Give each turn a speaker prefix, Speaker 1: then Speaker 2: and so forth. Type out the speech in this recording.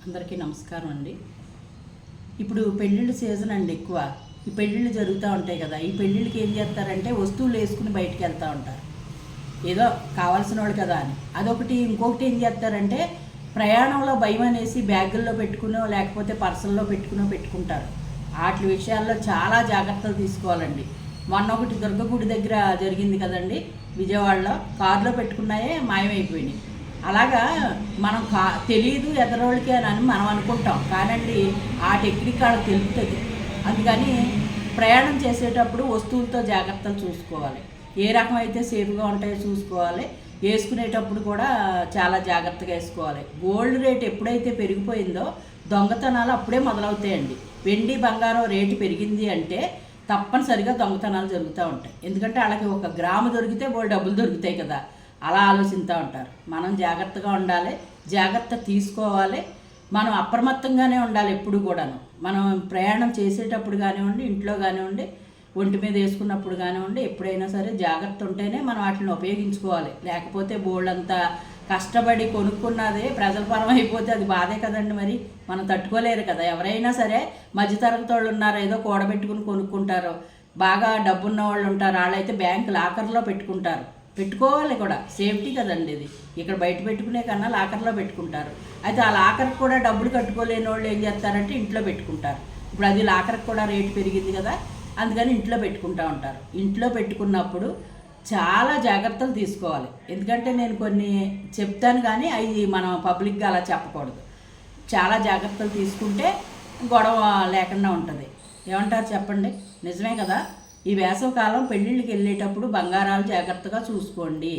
Speaker 1: అందరికీ నమస్కారం అండి. ఇప్పుడు పెళ్ళిళ్ళ సీజన్ అండి ఎక్కువ. ఈ పెళ్ళిళ్ళు జరుగుతూ ఉంటాయి కదా. ఈ పెళ్ళిళ్ళకి ఏం చేస్తారంటే వస్తువులు వేసుకుని బయటికి వెళ్తూ ఉంటారు, ఏదో కావాల్సిన వాళ్ళు కదా అని. అదొకటి. ఇంకొకటి ఏం చేస్తారంటే ప్రయాణంలో భయం అనేసి బ్యాగుల్లో పెట్టుకునో లేకపోతే పర్సల్లో పెట్టుకుంటారు. వాటి విషయాల్లో చాలా జాగ్రత్తలు తీసుకోవాలండి. మొన్న ఒకటి దుర్గగుడి దగ్గర జరిగింది కదండి, విజయవాడలో. కారులో పెట్టుకున్నాయే మాయమైపోయినాయి. అలాగా మనం తెలియదు ఎదరోళ్ళకి అని మనం అనుకుంటాం, కానండి ఆ టెక్నిక్ వాళ్ళకి తెలుపుతుంది. అందుకని ప్రయాణం చేసేటప్పుడు వస్తువులతో జాగ్రత్తలు చూసుకోవాలి. ఏ రకమైతే సేఫ్గా ఉంటాయో చూసుకోవాలి. వేసుకునేటప్పుడు కూడా చాలా జాగ్రత్తగా వేసుకోవాలి. గోల్డ్ రేట్ ఎప్పుడైతే పెరిగిపోయిందో దొంగతనాలు అప్పుడే మొదలవుతాయండి. వెండి బంగారం రేటు పెరిగింది అంటే తప్పనిసరిగా దొంగతనాలు జరుగుతూ ఉంటాయి. ఎందుకంటే వాళ్ళకి ఒక గ్రాము దొరికితే బోల్ డబ్బులు దొరుకుతాయి కదా, అలా ఆలోచిస్తూ ఉంటారు. మనం జాగ్రత్తగా ఉండాలి, జాగ్రత్త తీసుకోవాలి. మనం అప్రమత్తంగానే ఉండాలి ఎప్పుడు కూడాను. మనం ప్రయాణం చేసేటప్పుడు కానివ్వండి, ఇంట్లో కానివ్వండి, ఒంటి మీద వేసుకున్నప్పుడు కానివ్వండి, ఎప్పుడైనా సరే జాగ్రత్త ఉంటేనే మనం వాటిని ఉపయోగించుకోవాలి. లేకపోతే బోల్డంతా కష్టపడి కొనుక్కున్నదే ప్రజల పరం అయిపోతే అది బాధే కదండి. మరి మనం తట్టుకోలేరు కదా. ఎవరైనా సరే మధ్యతరగతి వాళ్ళు ఉన్నారు, ఏదో కూడబెట్టుకుని కొనుక్కుంటారు. బాగా డబ్బున్న వాళ్ళు ఉంటారు, వాళ్ళైతే బ్యాంక్ లాకర్లో పెట్టుకోవాలి కూడా. సేఫ్టీ కదండి ఇది. ఇక్కడ బయట పెట్టుకునే కన్నా లాకర్లో పెట్టుకుంటారు. అయితే ఆ లాకర్కి కూడా డబ్బులు కట్టుకోలేని వాళ్ళు ఏం చేస్తారంటే ఇంట్లో పెట్టుకుంటారు. ఇప్పుడు అది లాకర్కి కూడా రేటు పెరిగింది కదా, అందుకని ఇంట్లో పెట్టుకుంటూ ఉంటారు. ఇంట్లో పెట్టుకున్నప్పుడు చాలా జాగ్రత్తలు తీసుకోవాలి. ఎందుకంటే నేను కొన్ని చెప్తాను కానీ అవి మనం పబ్లిక్గా అలా చెప్పకూడదు. చాలా జాగ్రత్తలు తీసుకుంటే గొడవ లేకుండా ఉంటుంది. ఏమంటారు చెప్పండి? నిజమే కదా. ఈ వేసవికాలం పెళ్ళిళ్ళకి వెళ్ళేటప్పుడు బంగారాలు జాగ్రత్తగా చూసుకోండి.